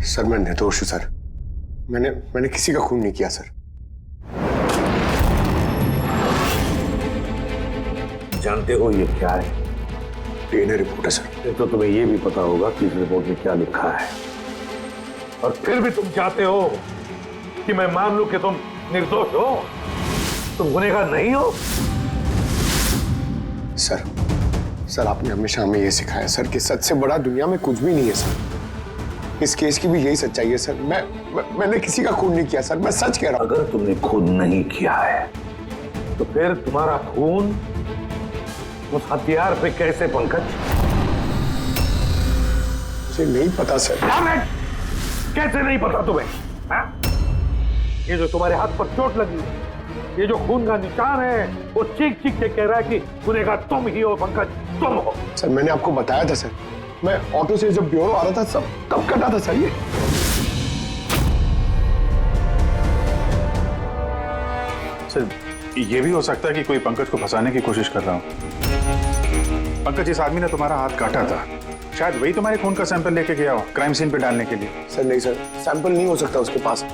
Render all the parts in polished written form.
Sir मैं निर्दोष हूं सर। मैंने किसी का खून नहीं किया सर। जानते हो ये क्या है? डीएनए रिपोर्ट है सर। फिर तो तुम्हें ये भी पता होगा कि इस रिपोर्ट में क्या लिखा है। और फिर भी तुम चाहते हो कि मैं मान लूं कि तुम निर्दोष हो, तुम गुनहगार नहीं हो। सर आपने हमेशा हमें ये सिखाया सर कि सच से बड़ा दुनिया में कुछ भी नहीं है सर। इस केस की भी यही सच्चाई है सर। मैंने किसी का खून नहीं किया सर, मैं सच कह रहा हूं। अगर तुमने खून नहीं किया है तो फिर तुम्हारा खून उस हथियार पे कैसे पंकज? मुझे नहीं पता सर। कैसे नहीं पता तुम्हें? हा? ये जो तुम्हारे हाथ पर चोट लगी है, ये जो खून का निशान है, वो चीख चीख के कह रहा है कि गुनहगार तुम ही हो पंकज, तुम हो। सर मैंने आपको बताया था सर, मैं ऑटो से जब ब्यूरो आ रहा था सब कब कटा था सर। ये भी हो सकता है कि कोई पंकज को फंसाने की कोशिश कर रहा हो। पंकज, इस आदमी ने तुम्हारा हाथ काटा था, शायद वही तुम्हारे खून का सैंपल लेके गया हो क्राइम सीन पे डालने के लिए। सर नहीं सर, सैंपल नहीं हो सकता उसके पास।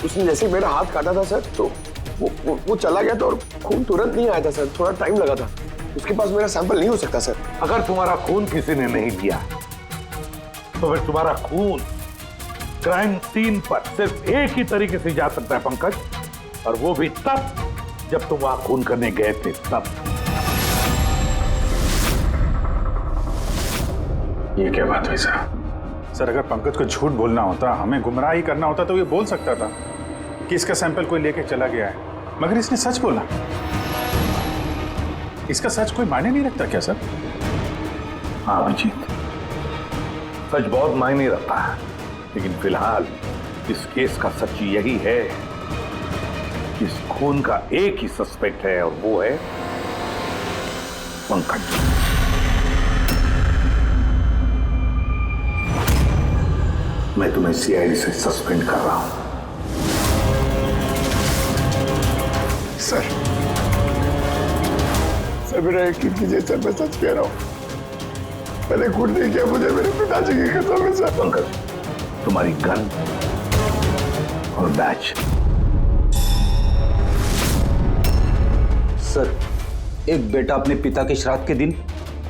उसने जैसे ही मेरा हाथ काटा था सर तो वो चला गया था और खून तुरंत नहीं आया था सर, थोड़ा टाइम लगा था। उसके पास मेरा सैंपल नहीं हो सकता सर। अगर तुम्हारा खून किसी ने नहीं दिया तो फिर तुम्हारा खून क्राइम सीन पर सिर्फ एक ही तरीके से जा सकता है पंकज, और वो भी तब जब तुम वहां खून करने गए थे तब। ये क्या बात हुई सर? सर अगर पंकज को झूठ बोलना होता, हमें गुमराह ही करना होता तो ये बोल सकता था कि इसका सैंपल कोई लेके चला गया है, मगर इसने सच बोला। इसका सच कोई मायने नहीं रखता क्या सर? हाँ अभिजीत, सच बहुत मायने रखता है, लेकिन फिलहाल इस केस का सच यही है कि इस खून का एक ही सस्पेक्ट है और वो है पंकज। मैं तुम्हें सीआईडी से सस्पेंड कर रहा हूं। सर मेरा यकीन कीजिए सर, मैं सच कह रहा हूं। मैंने खून नहीं किया, मुझे मेरे पिताजी की कसम है सर। पंकज, तुम्हारी गन और बैच। सर, एक बेटा अपने पिता के श्राद्ध के दिन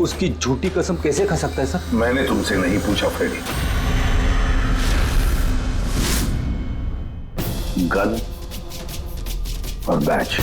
उसकी झूठी कसम कैसे खा सकता है सर? मैंने तुमसे नहीं पूछा फ्रेडी। गन और बैच।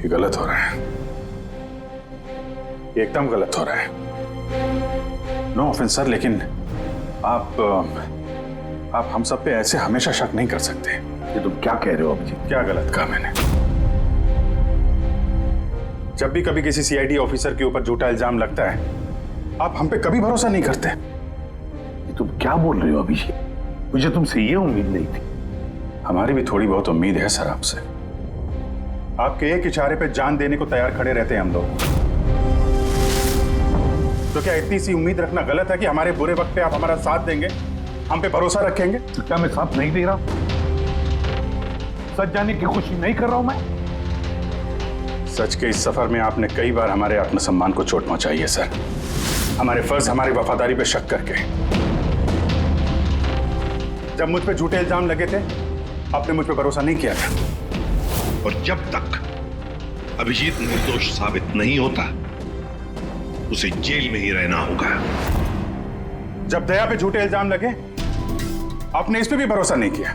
ये गलत हो रहा है, एकदम गलत हो रहा है। नो ऑफेंस सर, लेकिन आप हम सब पे ऐसे हमेशा शक नहीं कर सकते। ये तुम क्या कह रहे हो अभिजीत? क्या गलत कहा मैंने? जब भी कभी किसी सीआईडी ऑफिसर के ऊपर झूठा इल्जाम लगता है, आप हम पे कभी भरोसा नहीं करते। ये तुम क्या बोल रहे हो अभिजीत? मुझे तुमसे ये उम्मीद नहीं थी। हमारी भी थोड़ी बहुत उम्मीद है सर आपसे। आपके एक इशारे पे जान देने को तैयार खड़े रहते हैं हम लोग। तो क्या इतनी सी उम्मीद रखना गलत है कि हमारे बुरे वक्त पे आप हमारा साथ देंगे, हम पे भरोसा रखेंगे? तो क्या मैं साथ नहीं दे रहा? सच जाने की कोशिश नहीं कर रहा हूं मैं? सच के इस सफर में आपने कई बार हमारे आत्मसम्मान को चोट पहुंचाई है सर, हमारे फर्ज, हमारी वफादारी पे शक करके। जब मुझ पे झूठे इल्जाम लगे थे, आपने मुझ पे भरोसा नहीं किया था। और जब तक अभिजीत निर्दोष साबित नहीं होता, उसे जेल में ही रहना होगा। जब दया पे झूठे इल्जाम लगे, आपने इस पे भी भरोसा नहीं किया।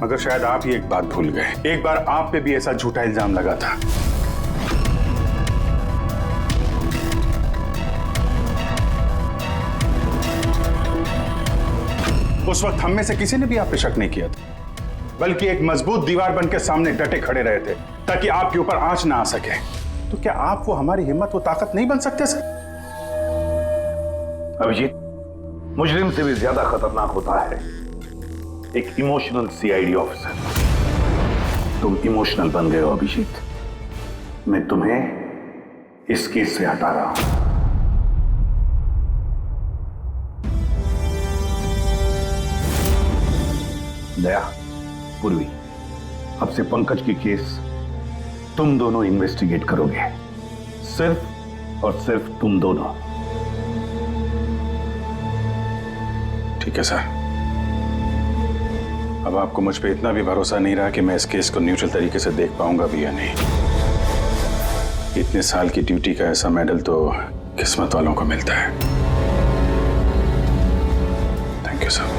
मगर शायद आप ही एक बात भूल गए, एक बार आप पे भी ऐसा झूठा इल्जाम लगा था। उस वक्त हम में से किसी ने भी आप पे शक नहीं किया था, बल्कि एक मजबूत दीवार बनकर सामने डटे खड़े रहे थे ताकि आपके ऊपर आंच ना आ सके। तो क्या आप वो हमारी हिम्मत, वो ताकत नहीं बन सकते सर? अभिजीत, मुजरिम से भी ज्यादा खतरनाक होता है एक इमोशनल सीआईडी ऑफिसर। तुम इमोशनल बन गए हो अभिजीत। मैं तुम्हें इस केस से हटा रहा हूं। दया, पूर्वी, अब से पंकज की केस तुम दोनों इन्वेस्टिगेट करोगे, सिर्फ और सिर्फ तुम दोनों। ठीक है सर। अब आपको मुझ पे इतना भी भरोसा नहीं रहा कि मैं इस केस को न्यूट्रल तरीके से देख पाऊंगा भी या नहीं। इतने साल की ड्यूटी का ऐसा मेडल तो किस्मत वालों को मिलता है। Thank you sir.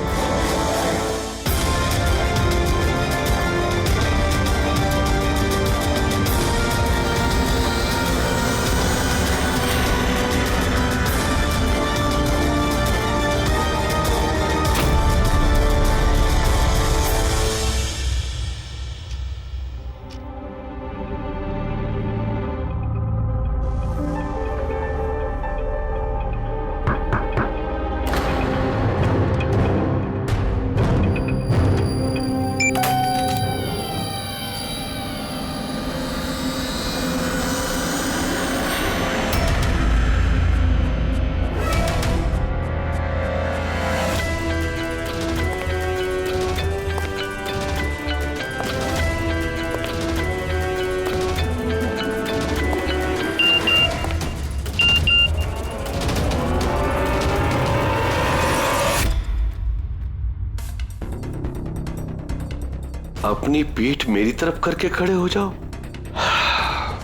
अपनी पीठ मेरी तरफ करके खड़े हो जाओ।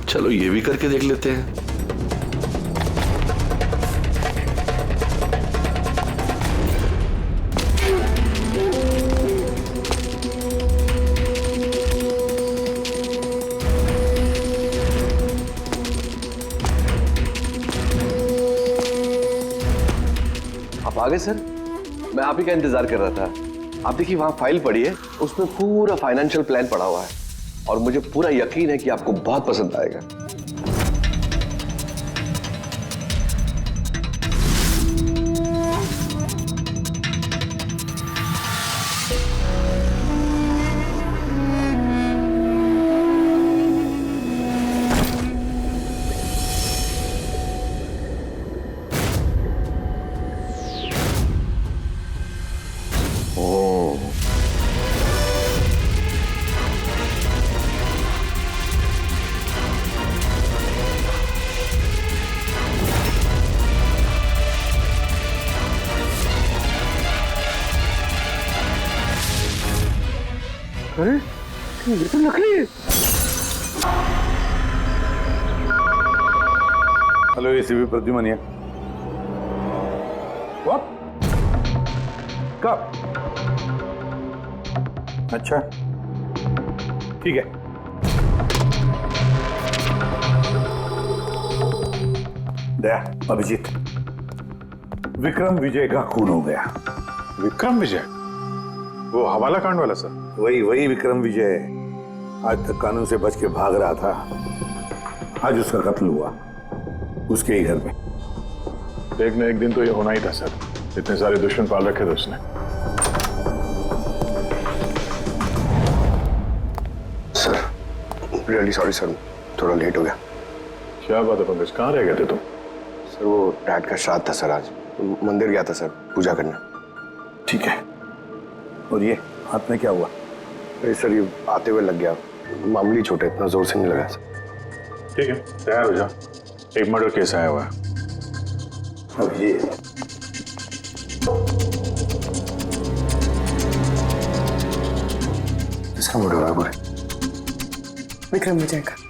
चलो ये भी करके देख लेते हैं। आप आ गए सर? मैं आप ही का इंतजार कर रहा था। आप देखिए वहां फाइल पड़ी है, उसमें पूरा फाइनेंशियल प्लान पड़ा हुआ है और मुझे पूरा यकीन है कि आपको बहुत पसंद आएगा। अरे ये तो नकली है। हेलो एसीपी प्रद्युमन है। कब? अच्छा ठीक है। दया, अभिजीत, विक्रम विजय का खून हो गया। विक्रम विजय, वो हवाला कांड वाला सर? वही विक्रम विजय आज तक कानून से बच के भाग रहा था। आज उसका कत्ल हुआ, उसके ही घर में। एक न एक दिन तो ये होना ही था सर, इतने सारे दुश्मन पाल रखे थे उसने। सर रियली सॉरी सर, थोड़ा लेट हो गया। क्या बात है पंकज, कहाँ रह गए थे तुम? सर वो डैड का श्राद्ध था सर, आज मंदिर गया था सर पूजा करने। ठीक है, और ये हाथ में क्या हुआ? अरे सर ये आते हुए लग गया, मामूली चोट है, इतना जोर से नहीं लगा सर। ठीक है, तैयार हो जाओ, एक मर्डर केस आया हुआ है। अब ये इसका मर्डर हुआ है पूरे? विक्रम विजय का।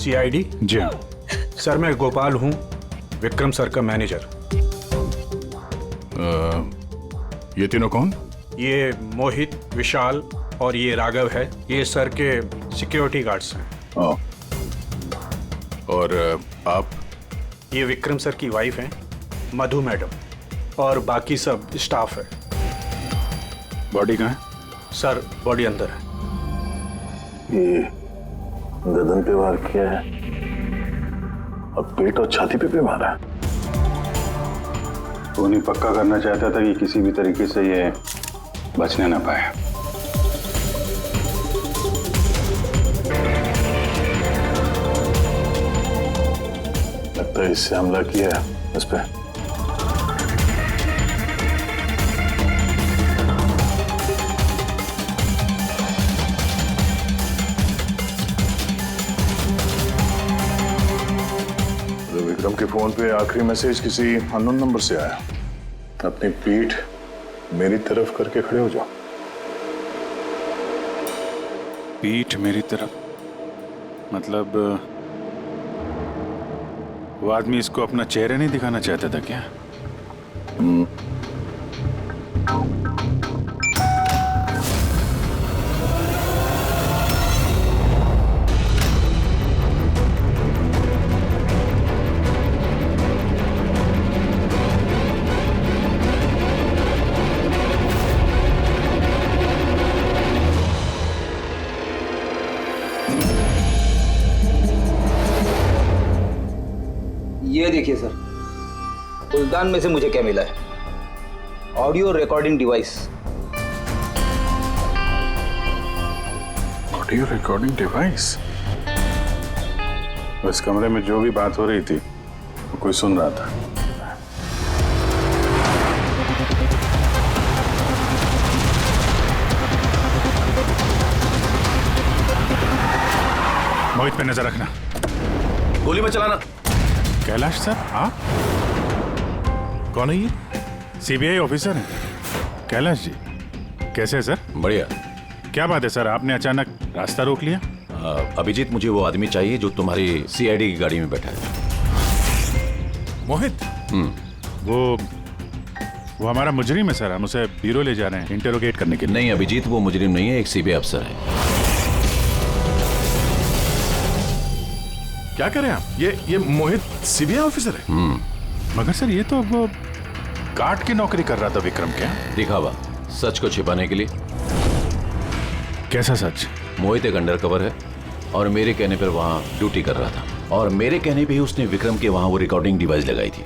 CID? जी हाँ। सर मैं गोपाल हूँ, विक्रम सर का मैनेजर। ये तीनों कौन? ये मोहित, विशाल और ये राघव है, ये सर के सिक्योरिटी गार्ड्स हैं। और आप? ये विक्रम सर की वाइफ हैं, मधु मैडम, और बाकी सब स्टाफ है। बॉडी कहाँ है? सर बॉडी अंदर है। ये गर्दन पे वार किया है और पेट और छाती पे भी मारा है। वो नहीं पक्का करना चाहता था कि किसी भी तरीके से ये बचने ना पाए। लगता है इससे हमला किया है उस पर। विक्रम के फोन पे आखिरी मैसेज किसी अननोन नंबर से आया। अपनी पीठ मेरी तरफ करके खड़े हो जाओ। पीठ मेरी तरफ मतलब वो आदमी इसको अपना चेहरा नहीं दिखाना चाहता था क्या? ये देखिए सर, फुलदान में से मुझे क्या मिला है? Audio recording device. Audio recording device? इस कमरे में जो भी बात हो रही थी वो कोई सुन रहा था। मोहित पे नजर रखना। गोली मत चलाना। कैलाश सर, आप कौन है? ये CBI ऑफिसर हैं कैलाश जी। कैसे है सर? बढ़िया। क्या बात है सर, आपने अचानक रास्ता रोक लिया? अभिजीत, मुझे वो आदमी चाहिए जो तुम्हारी CID की गाड़ी में बैठा है। मोहित? वो हमारा मुजरिम है सर, हम उसे ब्यूरो ले जा रहे हैं इंटेरोगेट करने के लिए। नहीं अभिजीत, वो मुजरिम नहीं है, एक CBI अफसर है। क्या करें आप? ये मोहित CBI ऑफिसर है? मगर सर ये तो वो गार्ड की नौकरी कर रहा था विक्रम। क्या दिखावा? सच को छिपाने के लिए। कैसा सच? मोहित एक अंडरकवर है और मेरे कहने पर वहाँ ड्यूटी कर रहा था, और मेरे कहने पे ही उसने विक्रम के वहाँ वो रिकॉर्डिंग डिवाइस लगाई थी,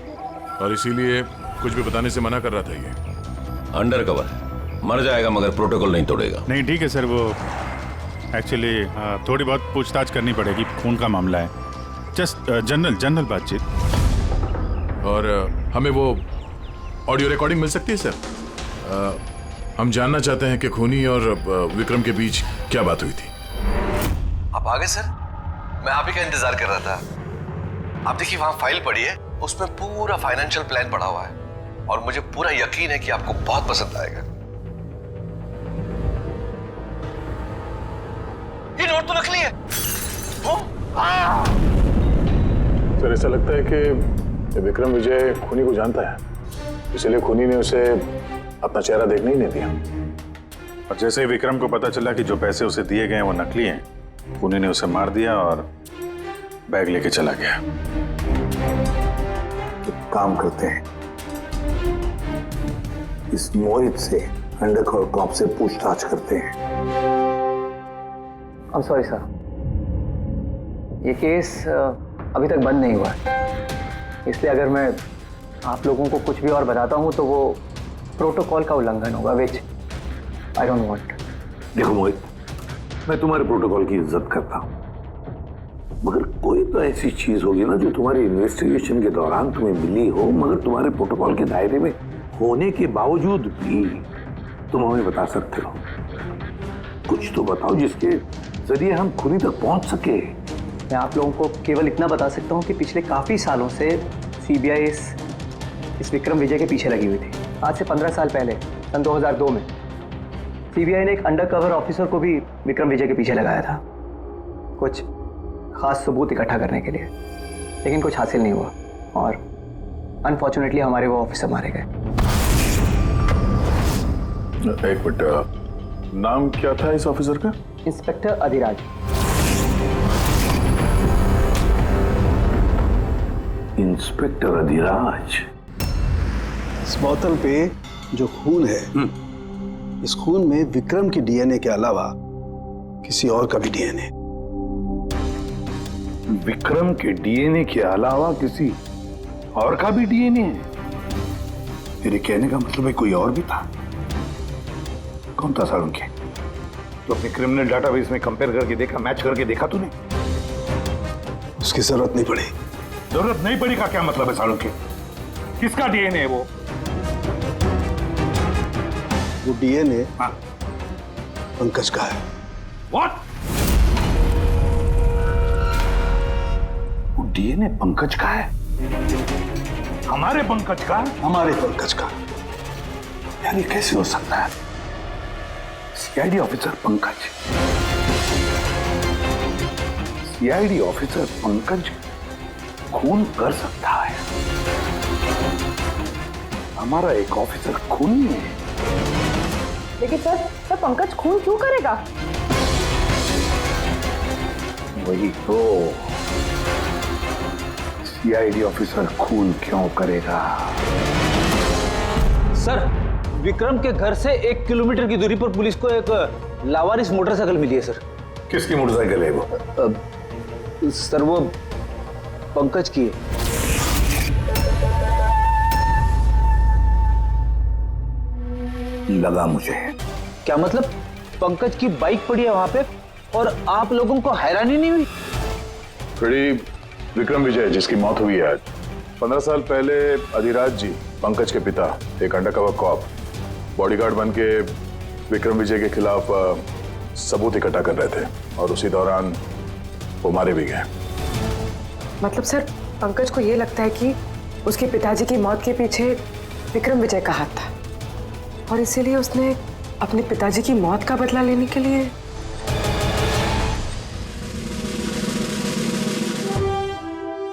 और इसीलिए कुछ भी बताने से मना कर रहा था। ये अंडरकवर है, मर जाएगा मगर प्रोटोकॉल नहीं तोड़ेगा। नहीं ठीक है सर, वो एक्चुअली थोड़ी बहुत पूछताछ करनी पड़ेगी, खून का मामला है। जस्ट जनरल बातचीत। और हमें वो ऑडियो रिकॉर्डिंग मिल सकती है सर? हम जानना चाहते हैं कि खूनी और विक्रम के बीच क्या बात हुई थी। आप आ गए सर? मैं आप ही का इंतजार कर रहा था। आप देखिए वहां फाइल पड़ी है, उसमें पूरा फाइनेंशियल प्लान पड़ा हुआ है और मुझे पूरा यकीन है कि आपको बहुत पसंद आएगा। ये नोट तो नकली है। सर ऐसा लगता है कि विक्रम विजय खूनी को जानता है, इसलिए खूनी ने उसे अपना चेहरा देखने ही नहीं दिया। और जैसे ही विक्रम को पता चला कि जो पैसे उसे दिए गए हैं वो नकली हैं, खूनी ने उसे मार दिया और बैग लेके चला गया। तो काम करते हैं, इस मोहित से अंडरकवर कॉप से पूछताछ करते हैं। I'm sorry सर, ये केस अभी तक बंद नहीं हुआ है, इसलिए अगर मैं आप लोगों को कुछ भी और बताता हूँ तो वो प्रोटोकॉल का उल्लंघन होगा, विच आई डोंट वांट। देखो मोहित, मैं तुम्हारे प्रोटोकॉल की इज्जत करता हूँ, मगर कोई तो ऐसी चीज होगी ना जो तुम्हारी इन्वेस्टिगेशन के दौरान तुम्हें मिली हो, मगर तुम्हारे प्रोटोकॉल के दायरे में होने के बावजूद भी तुम हमें बता सकते हो। कुछ तो बताओ जिसके जरिए हम खूनी तक पहुंच सके। मैं आप लोगों को केवल इतना बता सकता हूँ कि पिछले काफ़ी सालों से सीबीआई इस विक्रम विजय के पीछे लगी हुई थी। आज से 15 साल पहले सन 2002 में सीबीआई ने एक अंडरकवर ऑफिसर को भी विक्रम विजय के पीछे लगाया था, कुछ खास सबूत इकट्ठा करने के लिए, लेकिन कुछ हासिल नहीं हुआ और अनफॉर्चुनेटली हमारे वो ऑफिसर मारे गए। एक मिनट, नाम क्या था इस ऑफिसर का? इंस्पेक्टर अधिराज। इंस्पेक्टर अधिराज। इस बोतल पे जो खून है, इस खून में विक्रम की डीएनए के अलावा किसी और का भी डीएनए। विक्रम के डीएनए के अलावा किसी और का भी डीएनए है? मेरे कहने का मतलब है कोई और भी था। कौन था सालुंखे? तो अपने क्रिमिनल डाटाबेस में कंपेयर करके देखा, मैच करके देखा तूने? उसकी जरूरत नहीं पड़ी। जरूरत नहीं पड़ी का क्या मतलब है सालुंखे? किसका डीएनए है वो? वो डीएनए पंकज का है। व्हाट? वो डीएनए पंकज का है? हमारे पंकज का? हमारे पंकज का। यार ये कैसे हो सकता है? CID officer Pankaj, CID officer Pankaj खून कर सकता है? हमारा एक ऑफिसर खून नहीं है। लेकिन सर पंकज खून क्यों करेगा? वही तो, सीआईडी ऑफिसर खून क्यों करेगा? सर, विक्रम के घर से 1 किलोमीटर की दूरी पर पुलिस को एक लावारिस मोटरसाइकिल मिली है सर। किसकी मोटरसाइकिल है वो? सर वो पंकज की है। लगा मुझे। क्या मतलब? पंकज की बाइक पड़ी है वहां पे और आप लोगों को हैरानी नहीं हुई? विक्रम विजय जिसकी मौत हुई है आज, 15 साल पहले अधिराज जी, पंकज के पिता, एक अंडरकवर कॉप, बॉडीगार्ड बन के विक्रम विजय के खिलाफ सबूत इकट्ठा कर रहे थे और उसी दौरान वो मारे भी गए। मतलब सर पंकज को ये लगता है कि उसके पिताजी की मौत के पीछे विक्रम विजय का हाथ था और इसीलिए उसने अपने पिताजी की मौत का बदला लेने के लिए।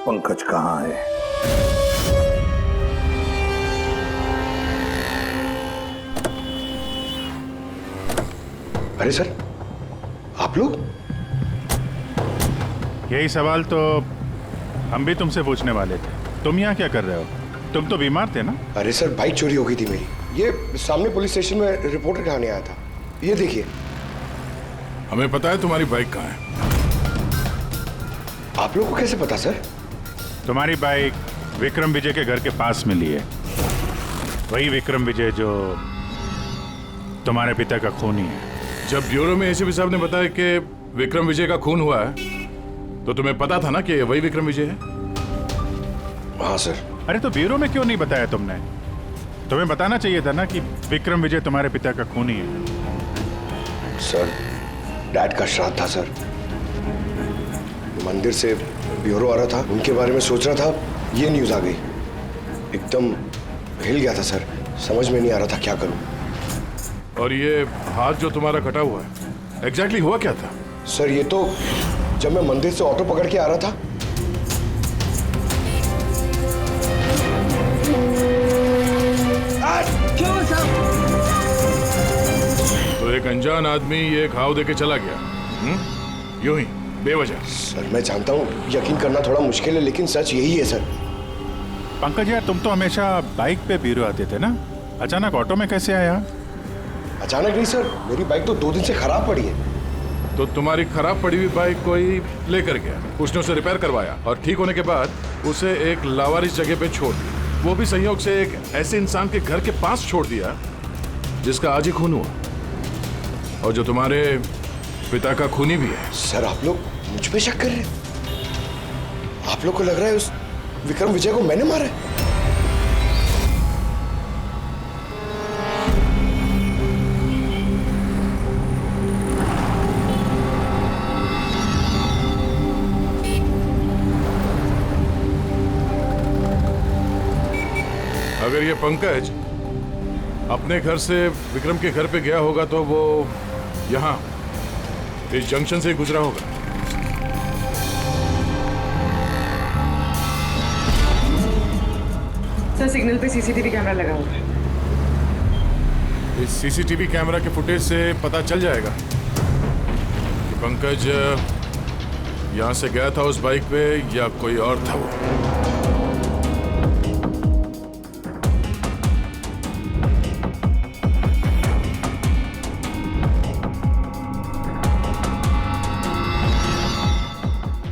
पंकज कहाँ है? अरे सर, आप लोग? यही सवाल तो हम भी तुमसे पूछने वाले थे। तुम यहाँ क्या कर रहे हो? तुम तो बीमार थे ना? अरे सर, बाइक चोरी हो गई थी मेरी। ये सामने पुलिस स्टेशन में रिपोर्टर कहानी आया था। ये देखिए। हमें पता है तुम्हारी बाइक कहाँ है। आप लोगों को कैसे पता सर? तुम्हारी बाइक विक्रम विजय के घर के पास मिली है। वही विक्रम विजय जो तुम्हारे पिता का खूनी है। जब ब्यूरो में एसीपी साहब ने बताया कि विक्रम विजय का खून हुआ है, तो तुम्हें पता था ना कि वही विक्रम विजय है? हाँ सर। अरे तो ब्यूरो में क्यों नहीं बताया तुमने? तुम्हें बताना चाहिए था ना कि विक्रम विजय तुम्हारे पिता का खूनी है। सर, डैड का श्राद्ध था सर। मंदिर से ब्यूरो आ रहा था, उनके बारे में सोच रहा था, ये न्यूज आ गई। एकदम हिल गया था सर, समझ में नहीं आ रहा था क्या करूं। और ये हाथ जो तुम्हारा कटा हुआ है, एग्जैक्टली हुआ क्या था? सर ये तो जब मैं मंदिर से ऑटो पकड़ के आ रहा था, क्यों साहब? तो एक अनजान आदमी ये घाव देके चला गया, यूं ही बेवजह। सर मैं जानता हूँ यकीन करना थोड़ा मुश्किल है, लेकिन सच यही है सर। पंकज यार, तुम तो हमेशा बाइक पे ब्यूरो आते थे ना, अचानक ऑटो में कैसे आया? अचानक नहीं सर, मेरी बाइक तो 2 दिन से खराब पड़ी है। तो तुम्हारी खराब पड़ी हुई बाइक कोई लेकर गया, उसने उसे रिपेयर करवाया और ठीक होने के बाद उसे एक लावारिस जगह पे छोड़ दिया, वो भी संयोग से एक ऐसे इंसान के घर के पास छोड़ दिया जिसका आज ही खून हुआ, और जो तुम्हारे पिता का खूनी भी है। सर आप लोग मुझ पे शक कर रहे हैं? आप लोग को लग रहा है उस विक्रम विजय को मैंने मारा है? अगर ये पंकज अपने घर से विक्रम के घर पे गया होगा तो वो यहाँ इस जंक्शन से गुजरा होगा। सर सिग्नल पे सीसीटीवी कैमरा लगा हुआ है। इस सीसीटीवी कैमरा के फुटेज से पता चल जाएगा कि पंकज यहाँ से गया था उस बाइक पे या कोई और था वो।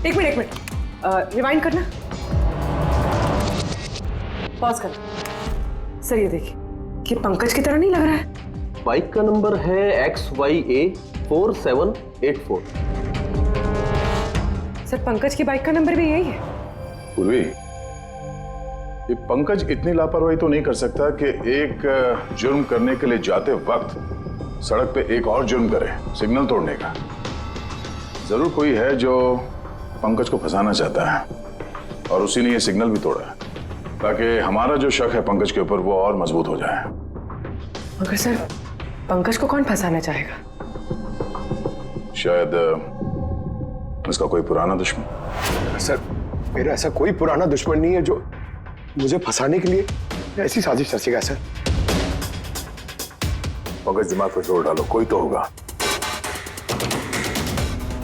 एक मिनट रिवाइंड करना, पॉज करना। सर ये देखिए, कि पंकज की तरह नहीं लग रहा है। बाइक का नंबर है XYA 4784। सर पंकज की बाइक का नंबर भी यही है। पूर्वी, ये पंकज इतनी लापरवाही तो नहीं कर सकता कि एक जुर्म करने के लिए जाते वक्त सड़क पे एक और जुर्म करे, सिग्नल तोड़ने का। जरूर कोई है जो पंकज को फंसाना चाहता है और उसी ने ये सिग्नल भी तोड़ा है, ताकि हमारा जो शक है पंकज के ऊपर वो और मजबूत हो जाए। मगर सर पंकज को कौन फंसाना चाहेगा? शायद उसका कोई पुराना दुश्मन। सर मेरा ऐसा कोई पुराना दुश्मन नहीं है जो मुझे फंसाने के लिए ऐसी साजिश रचेगा। सर पंकज दिमाग पे जोर डालो, कोई तो होगा।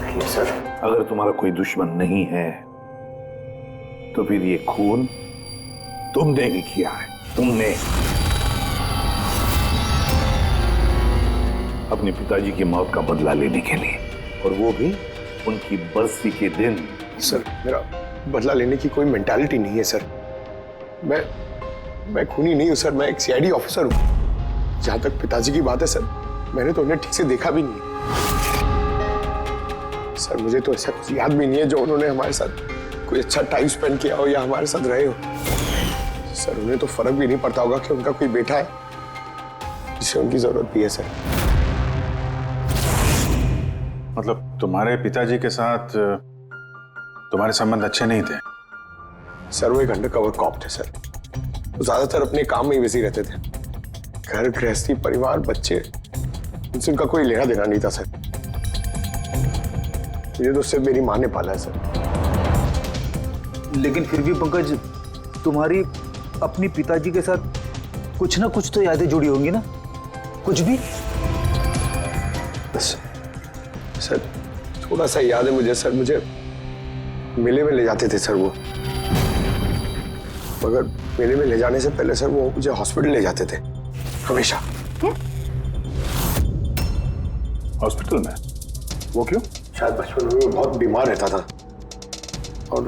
नहीं सर, अगर तुम्हारा कोई दुश्मन नहीं है तो फिर ये खून तुमने ही किया है। तुमने अपने पिताजी की मौत का बदला लेने के लिए, और वो भी उनकी बरसी के दिन। सर मेरा बदला लेने की कोई मेंटालिटी नहीं है सर। मैं खूनी नहीं हूं सर, मैं एक CID ऑफिसर हूं। जहां तक पिताजी की बात है सर, मैंने तो उन्हें ठीक से देखा भी नहीं है। सर मुझे तो ऐसा कुछ याद भी नहीं है जो उन्होंने हमारे साथ कोई अच्छा टाइम स्पेंड किया हो या हमारे साथ रहे हो। सर उन्हें तो फर्क भी नहीं पड़ता होगा कि उनका कोई बेटा है जिसे उनकी जरूरत भी है। सर मतलब तुम्हारे पिताजी के साथ तुम्हारे संबंध अच्छे नहीं थे? सर वो एक अंडरकवर कॉप थे सर, वो ज्यादातर अपने काम में ही बिजी रहते थे। घर गृहस्थी परिवार बच्चे, इनसे उनका कोई लेना देना नहीं था सर। मुझे तो सिर्फ मेरी माँ ने पाला है सर। लेकिन फिर भी पंकज, तुम्हारी अपनी पिताजी के साथ कुछ ना कुछ तो यादें जुड़ी होंगी ना, कुछ भी? बस सर थोड़ा सा याद है मुझे सर, मुझे मेले में ले जाते थे सर वो, मगर मेले में ले जाने से पहले सर वो मुझे हॉस्पिटल ले जाते थे हमेशा। हॉस्पिटल में? वो क्यों? शायद बचपन में वो बहुत बीमार रहता था और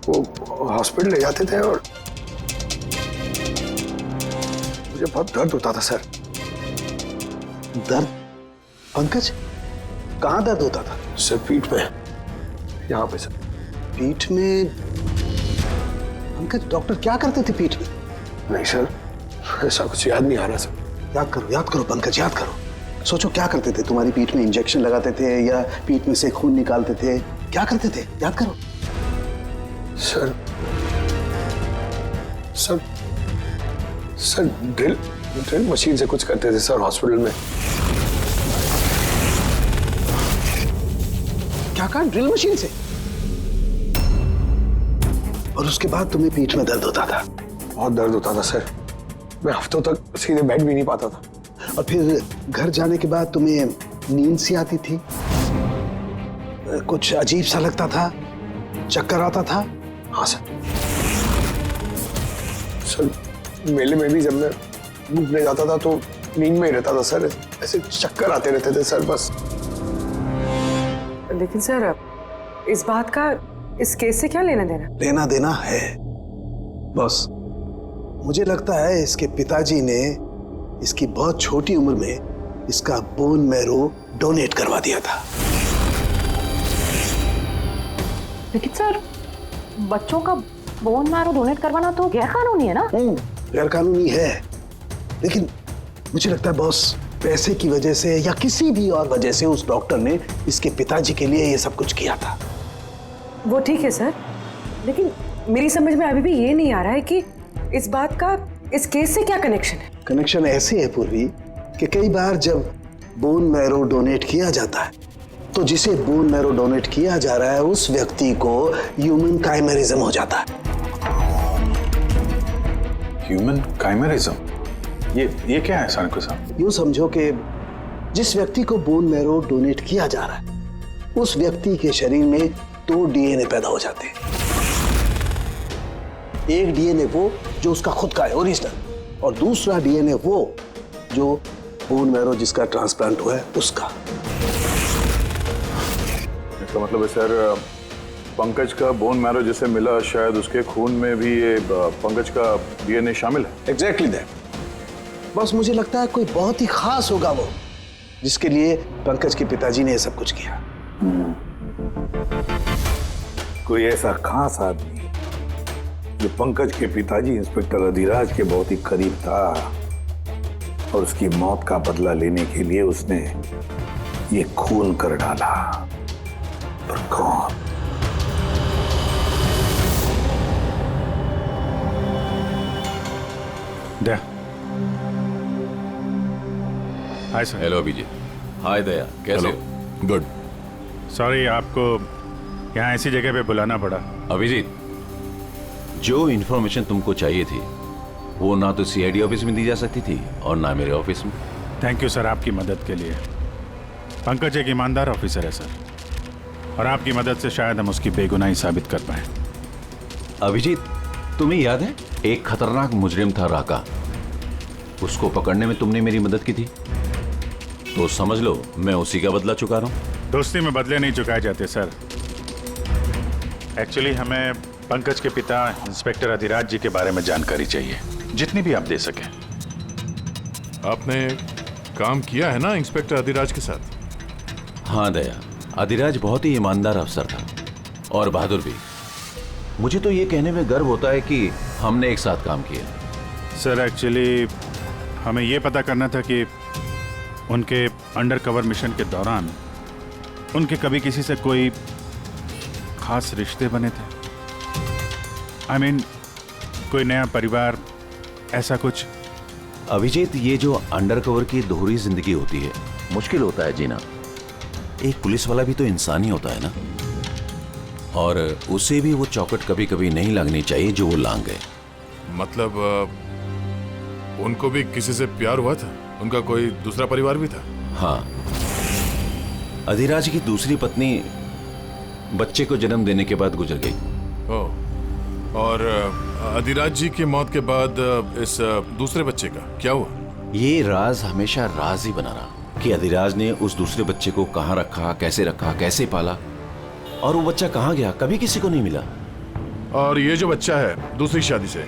वो हॉस्पिटल ले जाते थे और मुझे बहुत दर्द होता था सर। दर्द? पंकज कहाँ दर्द होता था? सर पीठ में, यहाँ पे सर। पीठ में? पंकज डॉक्टर क्या करते थे पीठ में? नहीं सर, ऐसा कुछ याद नहीं आ रहा सर। याद करो पंकज, याद करो। सोचो क्या करते थे? तुम्हारी पीठ में इंजेक्शन लगाते थे या पीठ में से खून निकालते थे क्या करते थे, याद करो। Sir sir sir drill machine से कुछ करते थे सर हॉस्पिटल में। क्या कहा? ड्रिल मशीन से? और उसके बाद तुम्हें पीठ में दर्द होता था? बहुत दर्द होता था सर, मैं हफ्तों तक सीधे बैठ भी नहीं पाता था। और फिर घर जाने के बाद तुम्हें नींद सी आती थी, कुछ अजीब सा लगता था, चक्कर आता था? हाँ सर। सर मेले में भी जब मैं घूमने जाता था तो नींद में ही रहता था सर, ऐसे चक्कर आते रहते थे सर बस। लेकिन सर इस बात का इस केस से क्या लेना देना? लेना देना है बॉस। मुझे लगता है इसके पिताजी ने इसकी बहुत छोटी उम्र में इसका बोन मैरो डोनेट करवा दिया था। लेकिन सर बच्चों का बोन मैरो डोनेट करवाना तो गैर कानूनी है ना? गैर कानूनी है, लेकिन मुझे लगता है बॉस पैसे की वजह से या किसी भी और वजह से उस डॉक्टर ने इसके पिताजी के लिए ये सब कुछ किया था। वो ठीक है सर, लेकिन मेरी समझ में अभी भी ये नहीं आ रहा है कि इस बात का इस केस से क्या कनेक्शन है। कनेक्शन ऐसे है पूर्वी कि कई बार जब बोन मैरो डोनेट किया जाता है तो जिसे बोन मैरो डोनेट किया जा रहा है उस व्यक्ति को ह्यूमन काइमेरिज्म हो जाता है। ह्यूमन काइमेरिज्म? ये क्या है सानिको साहब? यूं समझो कि जिस व्यक्ति को बोन मैरो डोनेट किया जा रहा है उस व्यक्ति के शरीर में 2 डीएनए पैदा हो जाते हैं। एक डीएनए वो जो उसका खुद का है, ओरिजिनल, और दूसरा डीएनए वो जो बोन मैरो जिसका ट्रांसप्लांट हुआ है उसका। इसका मतलब है सर पंकज का बोन मैरो जिसे मिला शायद उसके खून में भी ये पंकज का डीएनए शामिल है। Exactly that. बस मुझे लगता है कोई बहुत ही खास होगा वो जिसके लिए पंकज के पिताजी ने ये सब कुछ किया। कोई ऐसा खास आदमी जो पंकज के पिताजी इंस्पेक्टर अधिराज के बहुत ही करीब था और उसकी मौत का बदला लेने के लिए उसने ये खून कर डाला। पर कौन? Daya. Hi sir. Hello Abhijeet. Hi Daya, कैसे हो? गुड। सॉरी आपको यहाँ ऐसी जगह पे बुलाना पड़ा। अभिजीत, जो इन्फॉर्मेशन तुमको चाहिए थी वो ना तो सीआईडी ऑफिस में दी जा सकती थी और ना मेरे ऑफिस में। थैंक यू सर आपकी मदद के लिए। पंकज एक ईमानदार ऑफिसर है सर, और आपकी मदद से शायद हम उसकी बेगुनाही साबित कर पाए। अभिजीत, तुम्हें याद है एक खतरनाक मुजरिम था राका, उसको पकड़ने में तुमने मेरी मदद की थी, तो समझ लो मैं उसी का बदला चुका रहा हूं। दोस्ती में बदले नहीं चुकाए जाते सर। एक्चुअली हमें पंकज के पिता इंस्पेक्टर अधिराज जी के बारे में जानकारी चाहिए, जितनी भी आप दे सकें। आपने काम किया है ना इंस्पेक्टर अधिराज के साथ? हाँ दया, अधिराज बहुत ही ईमानदार अफसर था और बहादुर भी। मुझे तो ये कहने में गर्व होता है कि हमने एक साथ काम किया। सर एक्चुअली हमें ये पता करना था कि उनके अंडरकवर मिशन के दौरान उनके कभी किसी से कोई खास रिश्ते बने थे। I mean, कोई नया परिवार, ऐसा कुछ। अभिजीत, ये जो अंडरकवर की दोहरी जिंदगी होती है, मुश्किल होता है जीना। एक पुलिस वाला भी तो इंसान ही होता है ना, और उसे भी वो चौकट कभी कभी नहीं लगनी चाहिए जो वो लांग गए। मतलब उनको भी किसी से प्यार हुआ था? उनका कोई दूसरा परिवार भी था? हाँ, अधिराज की दूसरी पत्नी बच्चे को जन्म देने के बाद गुजर गई। ओह, और अधिराज जी की मौत के बाद इस दूसरे बच्चे का क्या हुआ? ये राज हमेशा राज ही बना रहा कि अधिराज ने उस दूसरे बच्चे को कहाँ रखा, कैसे पाला, और वो बच्चा कहाँ गया, कभी किसी को नहीं मिला। और ये जो बच्चा है दूसरी शादी से,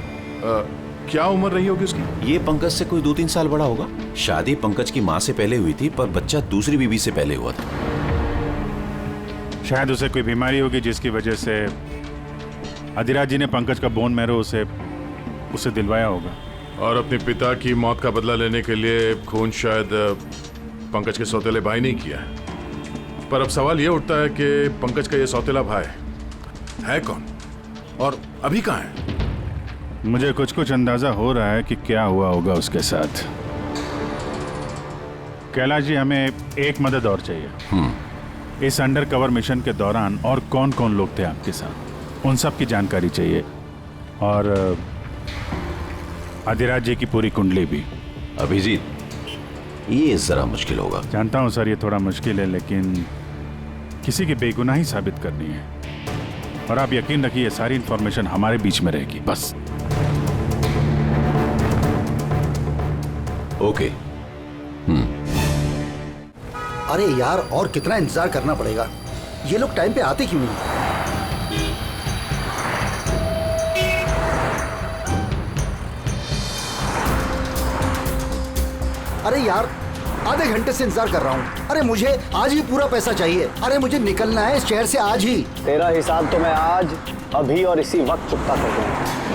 क्या उम्र रही होगी उसकी? ये पंकज से कोई 2-3 साल बड़ा होगा। शादी पंकज की माँ से पहले हुई थी, पर बच्चा दूसरी बीवी से पहले हुआ था। शायद उसे कोई बीमारी होगी जिसकी वजह से अधिराज जी ने पंकज का बोन मैरो उसे दिलवाया होगा। और अपने पिता की मौत का बदला लेने के लिए खून शायद पंकज के सौतेले भाई नहीं किया है। पर अब सवाल ये उठता है कि पंकज का ये सौतेला भाई है कौन और अभी कहाँ है? मुझे कुछ कुछ अंदाजा हो रहा है कि क्या हुआ होगा उसके साथ। कैलाश जी, हमें एक मदद और चाहिए। इस अंडर कवर मिशन के दौरान और कौन कौन लोग थे आपके साथ, उन सब की जानकारी चाहिए, और अधिराज जी की पूरी कुंडली भी। अभिजीत, ये जरा मुश्किल होगा। जानता हूं सर, ये थोड़ा मुश्किल है, लेकिन किसी की बेगुनाही साबित करनी है, और आप यकीन रखिए सारी इंफॉर्मेशन हमारे बीच में रहेगी, बस। ओके। अरे यार, और कितना इंतजार करना पड़ेगा? ये लोग टाइम पे आते क्यों नहीं? अरे यार, आधे घंटे से इंतजार कर रहा हूँ। अरे मुझे आज ही पूरा पैसा चाहिए। अरे मुझे निकलना है इस शहर से आज ही। तेरा हिसाब तो मैं आज, अभी और इसी वक्त चुकता कर दूंगा।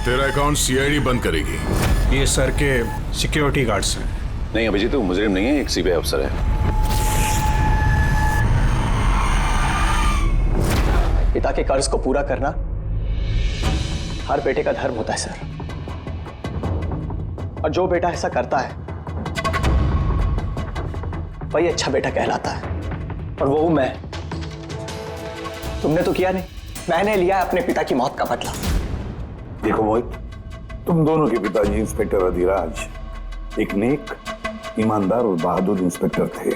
तेरा अकाउंट सीआईडी बंद करेगी। ये सर के सिक्योरिटी गार्ड्स हैं। नहीं अभिजीत, वो मुजरिम नहीं है, एक सीबीआई अफसर है। पिता के कर्ज को पूरा करना हर बेटे का धर्म होता है सर, और जो बेटा ऐसा करता है वही अच्छा बेटा कहलाता है, और वो हूं मैं। तुमने तो किया नहीं, मैंने लिया अपने पिता की मौत का बदला। देखो मोहित, तुम दोनों के पिताजी इंस्पेक्टर अधिराज एक नेक, ईमानदार और बहादुर इंस्पेक्टर थे।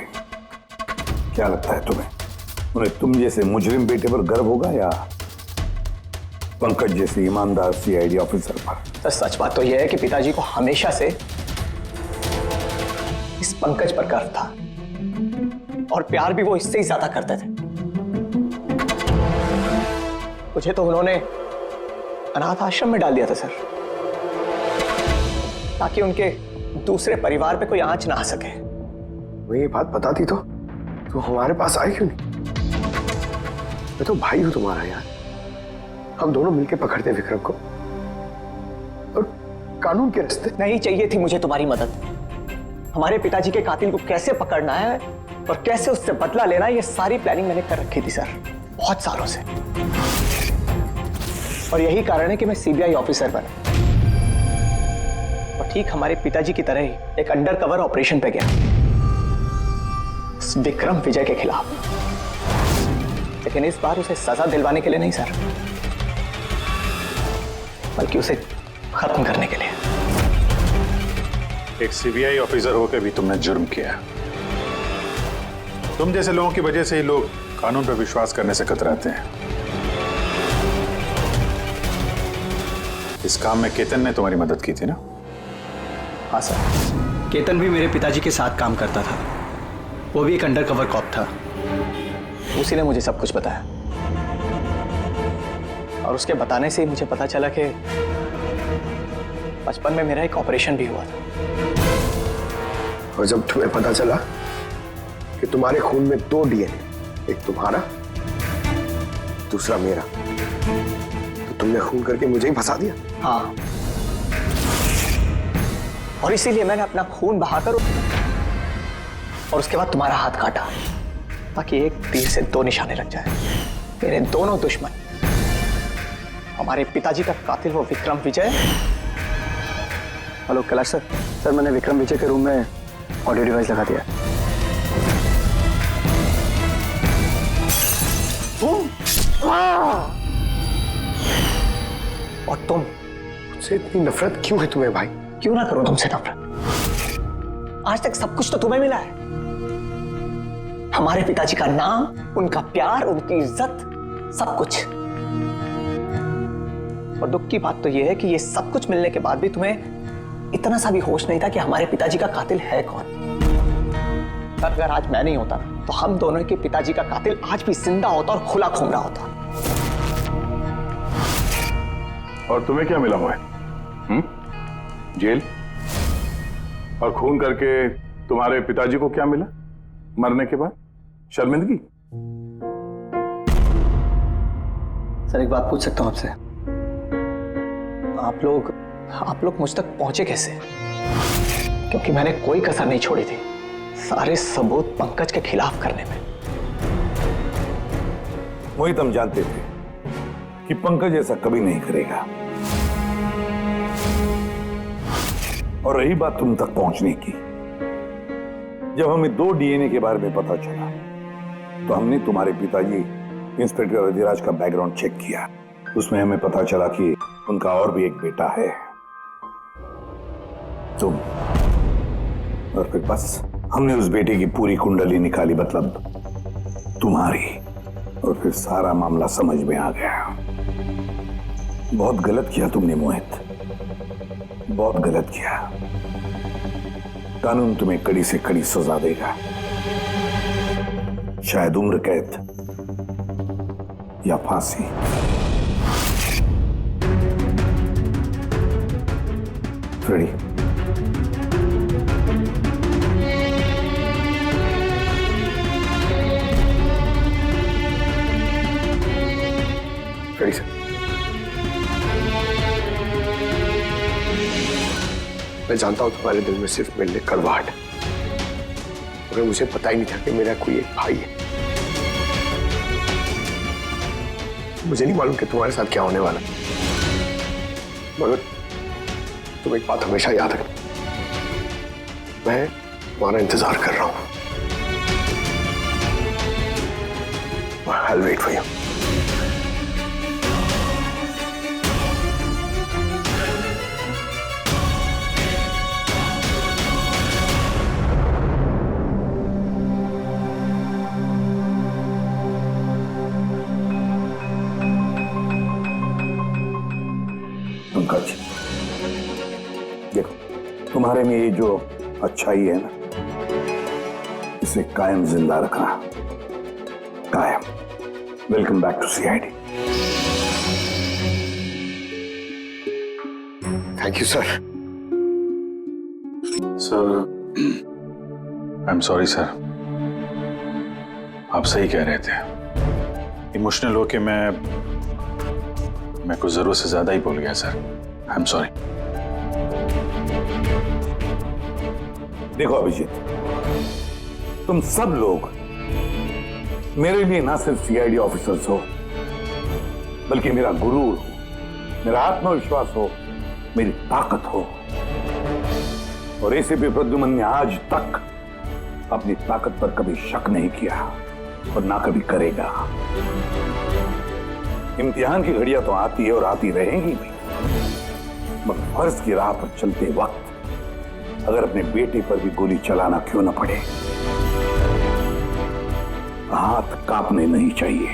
क्या लगता है तुम्हें, उन्हें तुम जैसे मुजरिम बेटे पर गर्व होगा या पंकज जैसे ईमानदार सीआईडी ऑफिसर पर? तो सच बात तो यह है कि पिताजी को हमेशा से इस पंकज पर गर्व था, और प्यार भी वो इससे ही ज्यादा करते थे। मुझे तो उन्होंने अनाथ आश्रम में डाल दिया था सर, ताकि उनके दूसरे परिवार पे कोई आंच ना आ सके। वो ये बात बताती तो हमारे पास आई क्यों नहीं? मैं तो भाई हूं तुम्हारा यार, हम दोनों मिलके पकड़ते विक्रम को, और कानून के रास्ते। नहीं चाहिए थी मुझे तुम्हारी मदद। हमारे पिताजी के कातिल को कैसे पकड़ना है और कैसे उससे बदला लेना है, ये सारी प्लानिंग मैंने कर रखी थी सर, बहुत सालों से। और यही कारण है कि मैं सीबीआई ऑफिसर बना, और ठीक हमारे पिताजी की तरह ही एक अंडरकवर ऑपरेशन पे गया विक्रम विजय के खिलाफ। लेकिन इस बार उसे सजा दिलवाने के लिए नहीं सर, बल्कि उसे खत्म करने के लिए। एक सीबीआई ऑफिसर होकर भी तुमने जुर्म किया। तुम जैसे लोगों की वजह से ही लोग कानून पर विश्वास करने से कतराते हैं। इस काम में केतन ने तुम्हारी मदद की थी ना? हाँ सर, केतन भी मेरे पिताजी के साथ काम करता था। वो भी एक अंडरकवर कॉप था। उसी ने मुझे सब कुछ बताया, और उसके बताने से ही मुझे पता चला कि बचपन में मेरा एक ऑपरेशन भी हुआ था। और जब तुम्हें पता चला कि तुम्हारे खून में 2 डीएनए, एक तुम्हारा दूसरा मेरा, तो तुमने खून करके मुझे ही फंसा दिया। हाँ, और इसीलिए मैंने अपना खून बहाकर और उसके बाद तुम्हारा हाथ काटा, ताकि एक तीर से 2 निशाने लग जाए। मेरे दोनों दुश्मन, हमारे पिताजी का कातिल वो विक्रम विजय। हेलो कैलाश सर, मैंने विक्रम विजय के रूम में ऑडियो डिवाइस लगा दिया। और तुम, मुझसे इतनी नफरत क्यों है तुम्हें भाई? क्यों ना करो तुमसे नफरत? आज तक सब कुछ तो तुम्हें मिला है, हमारे पिताजी का नाम, उनका प्यार, उनकी इज्जत, सब कुछ। और दुख की बात तो यह है कि ये सब कुछ मिलने के बाद भी तुम्हें इतना सा भी होश नहीं था कि हमारे पिताजी का कातिल है कौन। सर अगर आज मैं नहीं होता तो हम दोनों के पिताजी का कातिल आज भी जिंदा होता और खुला घूम रहा होता। और तुम्हें क्या मिला हुआ है? जेल? और खून करके तुम्हारे पिताजी को क्या मिला मरने के बाद? शर्मिंदगी? सर एक बात पूछ सकता हूं आपसे? आप लोग मुझ तक पहुंचे कैसे? क्योंकि मैंने कोई कसर नहीं छोड़ी थी सारे सबूत पंकज के खिलाफ करने में। मोहित, हम जानते थे कि पंकज ऐसा कभी नहीं करेगा। और रही बात तुम तक पहुंचने की, जब हमें 2 डीएनए के बारे में पता चला तो हमने तुम्हारे पिताजी इंस्पेक्टर अधिराज का बैकग्राउंड चेक किया। उसमें हमें पता चला कि उनका और भी एक बेटा है, तुम। और फिर बस हमने उस बेटे की पूरी कुंडली निकाली, मतलब तुम्हारी। और फिर सारा मामला समझ में आ गया। बहुत गलत किया तुमने मोहित, बहुत गलत किया। कानून तुम्हें कड़ी से कड़ी सजा देगा, शायद उम्र कैद या फांसी। फ्रेडी, फ्रेडी सर, मैं जानता हूं तुम्हारे दिल में सिर्फ मेरे लिए कड़वाहट, मगर मुझे पता ही नहीं था कि मेरा कोई एक भाई है। मुझे नहीं मालूम कि तुम्हारे साथ क्या होने वाला, मगर तुम एक बात हमेशा याद रखना, मैं तुम्हारा इंतजार कर रहा हूं। I'll wait for you. Pankaj, देखो, तुम्हारे में ये जो अच्छाई है ना, इसे कायम जिंदा रखना, कायम। Welcome back to CID. Thank you sir. Sir, I am sorry sir, आप सही कह रहे थे। इमोशनल होके मैं कुछ जरूरत से ज्यादा ही बोल गया सर। I am sorry. देखो अभिजीत, तुम सब लोग मेरे लिए ना सिर्फ सीआईडी ऑफिसर्स हो, बल्कि मेरा गुरूर हो, मेरा आत्मविश्वास हो, मेरी ताकत हो। और एसीपी प्रद्युमन ने आज तक अपनी ताकत पर कभी शक नहीं किया और ना कभी करेगा। इम्तिहान की घड़ियां तो आती है और आती रहेंगी भी, मगर फर्ज की राह पर चलते वक्त अगर अपने बेटे पर भी गोली चलाना क्यों न पड़े, हाथ कांपने नहीं चाहिए।